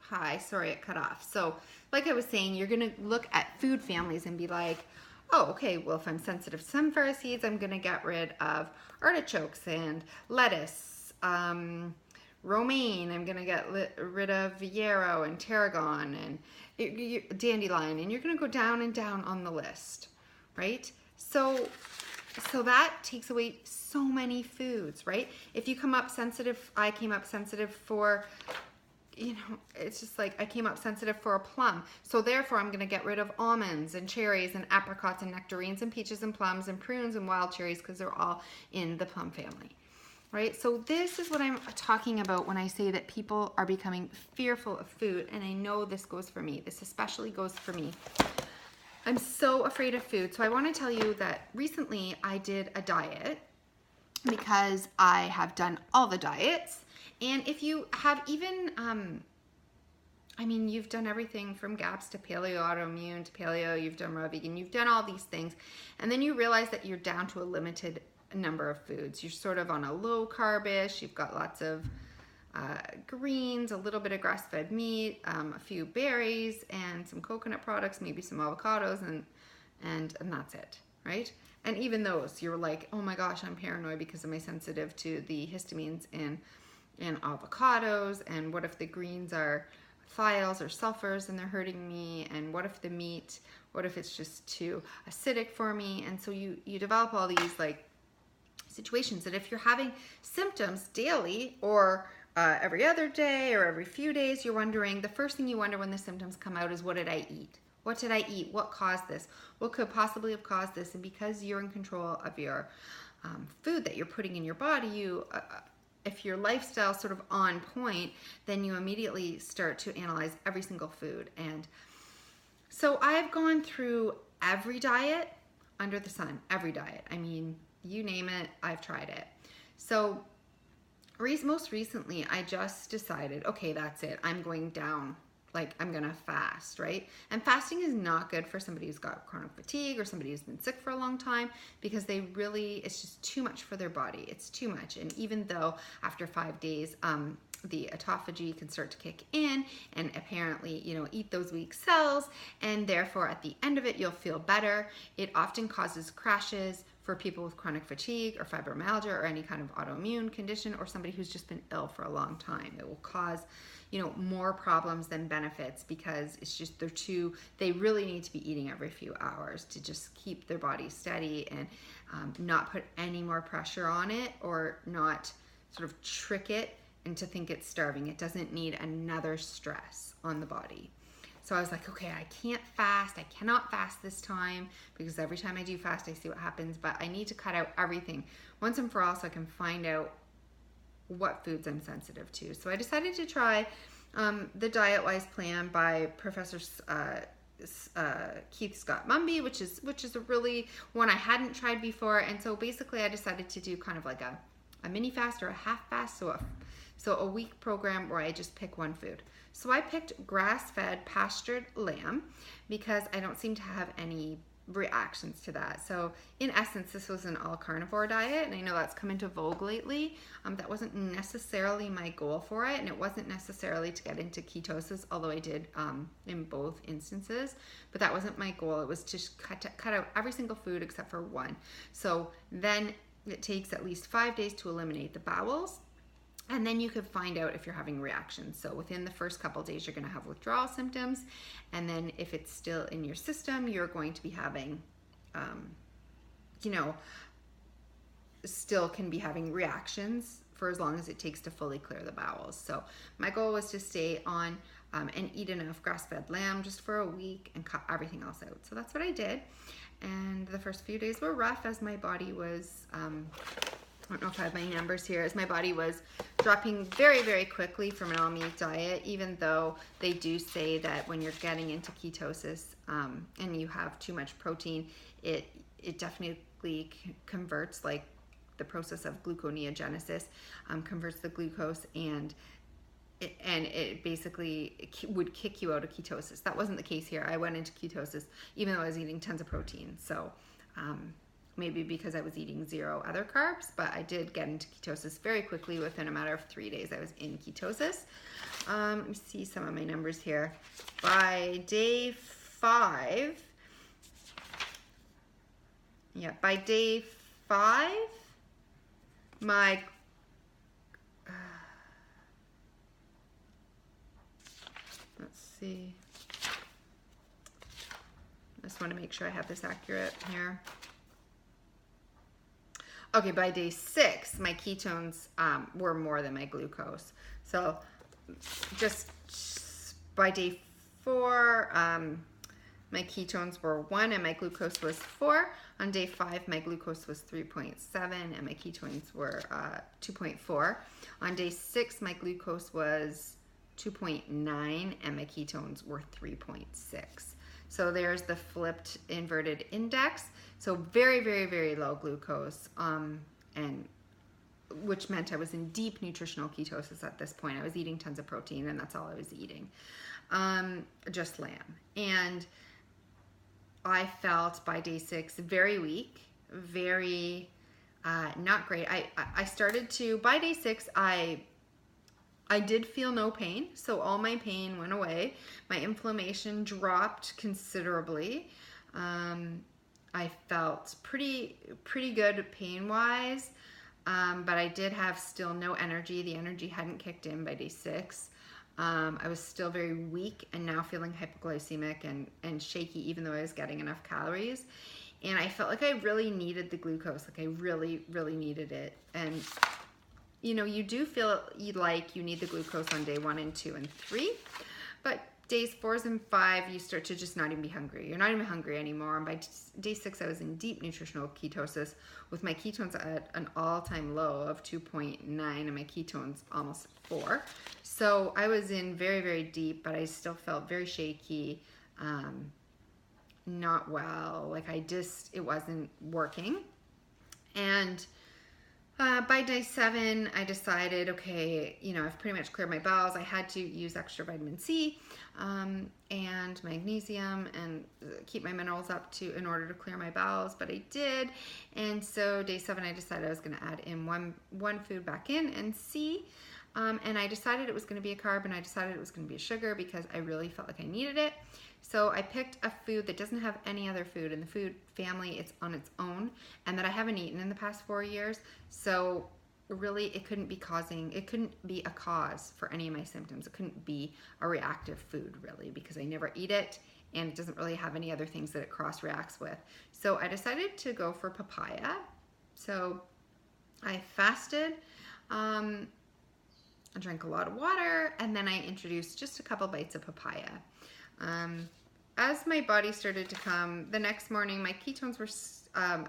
Hi, sorry it cut off. So, like I was saying, you're going to look at food families and be like, oh, okay, well, if I'm sensitive to sunflower seeds, I'm going to get rid of artichokes and lettuce. Romaine, I'm going to get rid of yarrow and tarragon and dandelion. And you're going to go down and down on the list, right? So that takes away so many foods, right? If you come up sensitive, I came up sensitive for, it's just like I came up sensitive for a plum. So therefore I'm going to get rid of almonds and cherries and apricots and nectarines and peaches and plums and prunes and wild cherries because they're all in the plum family, right? So this is what I'm talking about when I say that people are becoming fearful of food. And I know this goes for me. This especially goes for me. I'm so afraid of food. So I want to tell you that recently I did a diet because I have done all the diets. And if you have even, you've done everything from GAPS to paleo, autoimmune to paleo, you've done raw vegan, you've done all these things. And then you realize that you're down to a limited number of foods. You're sort of on a low carbish, you've got lots of greens, a little bit of grass-fed meat, a few berries, and some coconut products, maybe some avocados, and that's it, right? And even those, you're like, oh my gosh, I'm paranoid because am I sensitive to the histamines in avocados? And what if the greens are thiols or sulfurs and they're hurting me? And what if the meat? What if it's just too acidic for me? And so you develop all these like situations that if you're having symptoms daily or every other day or every few days, you're wondering, the first thing you wonder when the symptoms come out is, what did I eat? What did I eat? What caused this? What could possibly have caused this? And because you're in control of your food that you're putting in your body, if your lifestyle's sort of on point, then you immediately start to analyze every single food. And so I've gone through every diet under the sun, every diet. I mean, you name it, I've tried it. So most recently, I just decided, okay, that's it. I'm going down. Like, I'm going to fast, right? And fasting is not good for somebody who's got chronic fatigue or somebody who's been sick for a long time because it's just too much for their body. It's too much. And even though after 5 days, the autophagy can start to kick in and apparently, eat those weak cells. And therefore, at the end of it, you'll feel better. It often causes crashes for people with chronic fatigue or fibromyalgia or any kind of autoimmune condition or somebody who's just been ill for a long time. It will cause, more problems than benefits because it's just they really need to be eating every few hours to just keep their body steady and not put any more pressure on it or not sort of trick it into think it's starving. It doesn't need another stress on the body. So I was like, okay, I can't fast. I cannot fast this time because every time I do fast, I see what happens. But I need to cut out everything once and for all so I can find out what foods I'm sensitive to. So I decided to try the Diet-Wise plan by Professor Keith Scott Mumby, which is a really one I hadn't tried before. And so basically I decided to do kind of like a mini fast or a half fast, so a week program where I just pick one food. So I picked grass-fed pastured lamb because I don't seem to have any reactions to that. So in essence, this was an all carnivore diet, and I know that's come into vogue lately. That wasn't necessarily my goal for it, and it wasn't necessarily to get into ketosis, although I did in both instances, but that wasn't my goal. It was to cut out every single food except for one. So then it takes at least 5 days to eliminate the bowels. And then you could find out if you're having reactions. So within the first couple days, you're going to have withdrawal symptoms. And then if it's still in your system, you're going to be having, still can be having reactions for as long as it takes to fully clear the bowels. So my goal was to stay on and eat enough grass-fed lamb just for a week and cut everything else out. So that's what I did. And the first few days were rough as my body was... I don't know if I have my numbers here, as my body was dropping very, very quickly from an all-meat diet, even though they do say that when you're getting into ketosis and you have too much protein, it definitely converts, like the process of gluconeogenesis converts the glucose and it basically would kick you out of ketosis. That wasn't the case here. I went into ketosis even though I was eating tons of protein. So maybe because I was eating 0 other carbs, but I did get into ketosis very quickly. Within a matter of 3 days, I was in ketosis. Let me see some of my numbers here. By day 5, by day 5, my let's see. I just want to make sure I have this accurate here. Okay, by day 6, my ketones were more than my glucose. So just by day 4, my ketones were 1 and my glucose was 4. On day 5, my glucose was 3.7 and my ketones were 2.4. On day 6, my glucose was 2.9 and my ketones were 3.6. So there's the flipped inverted index. So very, very, very low glucose, and which meant I was in deep nutritional ketosis at this point. I was eating tons of protein, and that's all I was eating, just lamb. And I felt by day 6 very weak, very not great. I started to, by day 6, I did feel no pain, so all my pain went away. My inflammation dropped considerably. I felt pretty good pain-wise, but I did have still no energy. The energy hadn't kicked in by day 6. I was still very weak and now feeling hypoglycemic and shaky, even though I was getting enough calories. And I felt like I really needed the glucose, like I really, really needed it. And you know, you do feel like you need the glucose on day 1 and 2 and 3, but days 4 and 5, you start to just not even be hungry. You're not even hungry anymore. And by day 6, I was in deep nutritional ketosis with my ketones at an all-time low of 2.9 and my ketones almost 4. So I was in very, very deep, but I still felt very shaky, not well. Like it wasn't working. And by day 7, I decided, okay, you know, I've pretty much cleared my bowels. I had to use extra vitamin C and magnesium and keep my minerals up in order to clear my bowels, but I did. And so day 7, I decided I was going to add in one food back in and see. And I decided it was going to be a carb, and I decided it was going to be a sugar because I really felt like I needed it. So I picked a food that doesn't have any other food in the food family. It's on its own, and that I haven't eaten in the past 4 years. So really, it couldn't be a cause for any of my symptoms. It couldn't be a reactive food, really, because I never eat it, and it doesn't really have any other things that it cross-reacts with. So I decided to go for papaya. So I fasted. I drank a lot of water, and then I introduced just a couple bites of papaya. As my body started to come, the next morning my ketones were,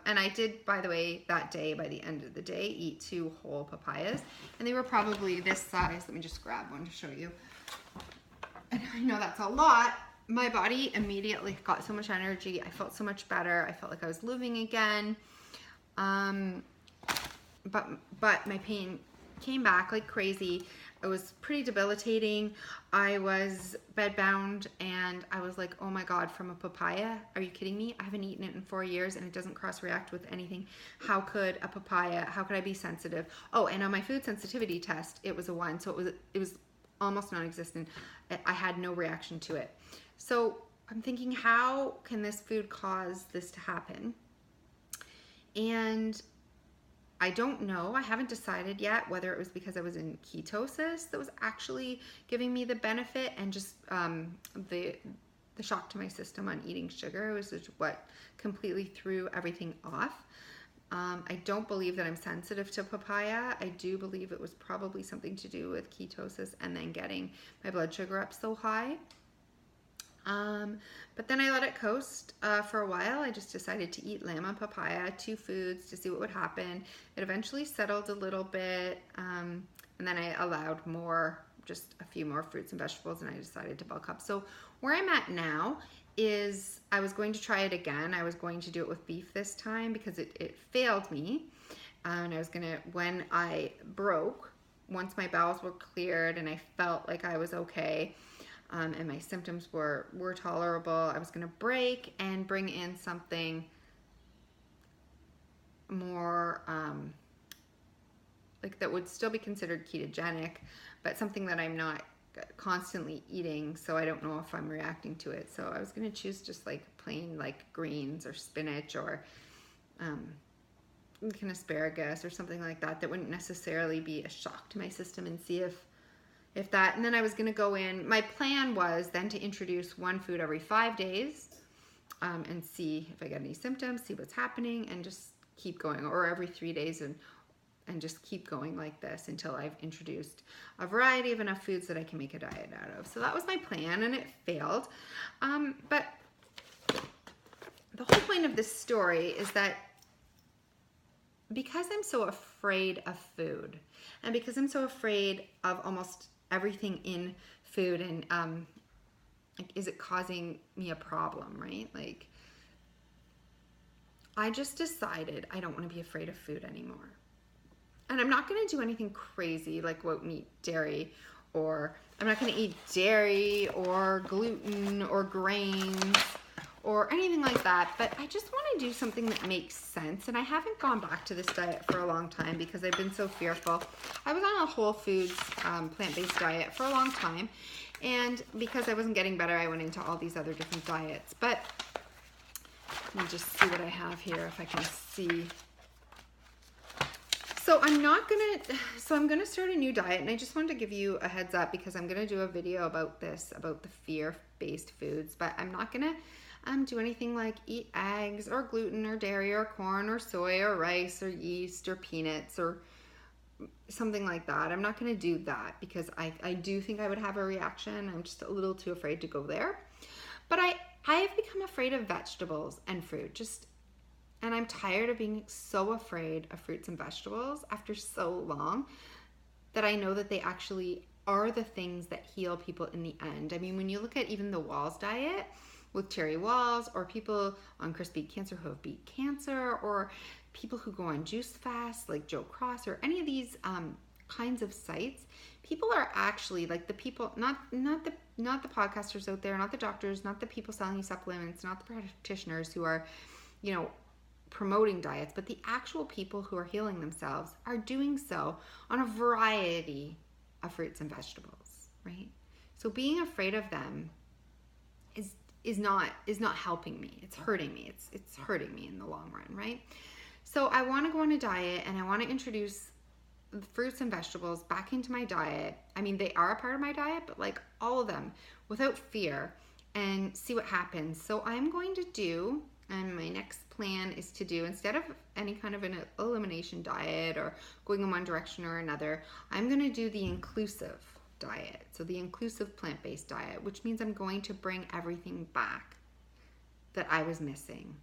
and I did, by the way, that day, by the end of the day, eat 2 whole papayas, and they were probably this size. Let me just grab one to show you. And I know that's a lot. My body immediately got so much energy. I felt so much better. I felt like I was living again. But my pain came back like crazy. It was pretty debilitating. I was bedbound, and I was like, oh my God, from a papaya? Are you kidding me? I haven't eaten it in 4 years, and it doesn't cross-react with anything. How could a papaya, how could I be sensitive? Oh, and on my food sensitivity test, it was a 1, so it was almost non-existent. I had no reaction to it. So I'm thinking, how can this food cause this to happen? And I don't know. I haven't decided yet whether it was because I was in ketosis that was actually giving me the benefit, and just the shock to my system on eating sugar was just what completely threw everything off. I don't believe that I'm sensitive to papaya. I do believe it was probably something to do with ketosis and then getting my blood sugar up so high. But then I let it coast for a while. I just decided to eat lamb and papaya, 2 foods, to see what would happen. It eventually settled a little bit, and then I allowed just a few more fruits and vegetables, and I decided to bulk up. So where I'm at now is I was going to try it again. I was going to do it with beef this time because it failed me. And I was going to, when I broke, once my bowels were cleared and I felt like I was okay, and my symptoms were tolerable, I was going to break and bring in something more, like that would still be considered ketogenic, but something that I'm not constantly eating, so I don't know if I'm reacting to it. So I was going to choose just like plain like greens or spinach or like an asparagus or something like that that wouldn't necessarily be a shock to my system, and see if that, and then I was going to go in, my plan was then to introduce one food every 5 days, and see if I get any symptoms, see what's happening, and just keep going, or every 3 days, and just keep going like this until I've introduced a variety of enough foods that I can make a diet out of. So that was my plan, and it failed. But the whole point of this story is that because I'm so afraid of food, and because I'm so afraid of almost everything in food, and like, is it causing me a problem, right? Like, I just decided I don't want to be afraid of food anymore. And I'm not going to do anything crazy like won't eat dairy, or I'm not going to eat dairy or gluten or grains or anything like that. But I just want to do something that makes sense. And I haven't gone back to this diet for a long time because I've been so fearful. I was on a whole foods plant-based diet for a long time. And because I wasn't getting better, I went into all these other different diets. But let me just see what I have here, if I can see. So I'm gonna start a new diet, and I just wanted to give you a heads up because I'm gonna do a video about this, about the fear-based foods, but I'm not gonna do anything like eat eggs or gluten or dairy or corn or soy or rice or yeast or peanuts or something like that. I'm not gonna do that because I do think I would have a reaction. I'm just a little too afraid to go there. But I have become afraid of vegetables and fruit, and I'm tired of being so afraid of fruits and vegetables after so long that I know that they actually are the things that heal people in the end. I mean, when you look at even the Walls diet with Terry Walls, or people on Chris Beat Cancer who have beat cancer, or people who go on juice fasts like Joe Cross, or any of these kinds of sites, people are actually like the people, not the podcasters out there, not the doctors, not the people selling you supplements, not the practitioners who are, promoting diets, but the actual people who are healing themselves are doing so on a variety of fruits and vegetables, right? So being afraid of them is not helping me. It's hurting me. It's hurting me in the long run, right? So I want to go on a diet, and I want to introduce fruits and vegetables back into my diet. I mean, they are a part of my diet, but like all of them, without fear, and see what happens. So I'm going to do, and my next plan is to do, instead of any kind of an elimination diet or going in one direction or another, I'm going to do the inclusive diet. So the inclusive plant-based diet, which means I'm going to bring everything back that I was missing.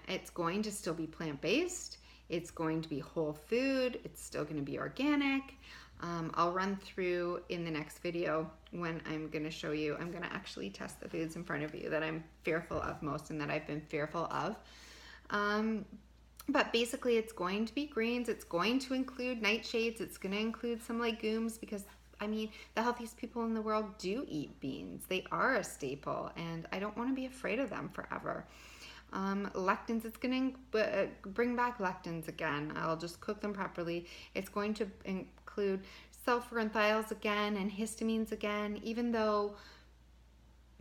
It's going to still be plant-based. It's going to be whole food. It's still going to be organic. I'll run through in the next video when I'm going to show you. I'm going to actually test the foods in front of you that I'm fearful of most and that I've been fearful of. But basically it's going to be greens. It's going to include nightshades. It's going to include some legumes because, I mean, the healthiest people in the world do eat beans. They are a staple, and I don't want to be afraid of them forever. Lectins, it's going to bring back lectins again. I'll just cook them properly. It's going to include sulfur and thiols again, and histamines again, even though,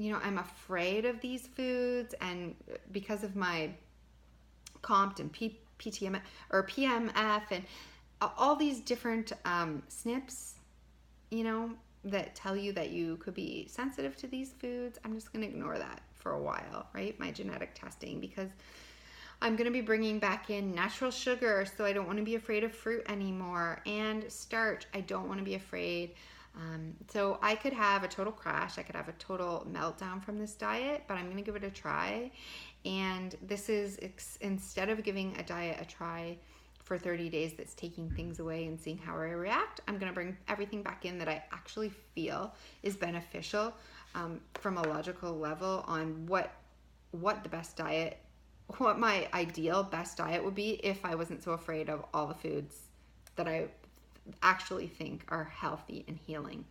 I'm afraid of these foods, and because of my COMT and PTM or PMF and all these different SNPs, that tell you that you could be sensitive to these foods, I'm just going to ignore that for a while, right? My genetic testing, because I'm going to be bringing back in natural sugar, so I don't want to be afraid of fruit anymore, and starch. I don't want to be afraid. So I could have a total crash. I could have a total meltdown from this diet, but I'm going to give it a try. And this is, instead of giving a diet a try for 30 days that's taking things away and seeing how I react, I'm going to bring everything back in that I actually feel is beneficial from a logical level on what the best diet, what my ideal best diet would be if I wasn't so afraid of all the foods that I actually think are healthy and healing.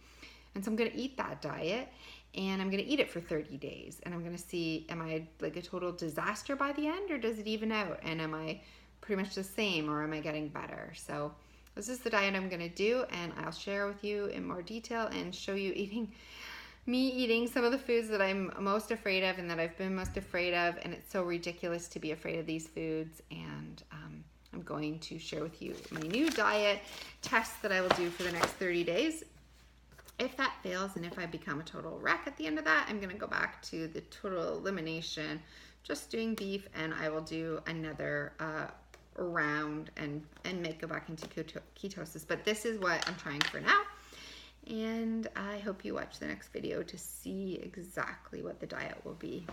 And so I'm going to eat that diet, and I'm going to eat it for 30 days. And I'm going to see, am I like a total disaster by the end, or does it even out? And am I pretty much the same, or am I getting better? So this is the diet I'm going to do, and I'll share with you in more detail and show you me eating some of the foods that I'm most afraid of and that I've been most afraid of. And it's so ridiculous to be afraid of these foods. And I'm going to share with you my new diet test that I will do for the next 30 days. If that fails, and if I become a total wreck at the end of that, I'm going to go back to the total elimination, just doing beef, and I will do another round and go back into ketosis. But this is what I'm trying for now. And I hope you watch the next video to see exactly what the diet will be.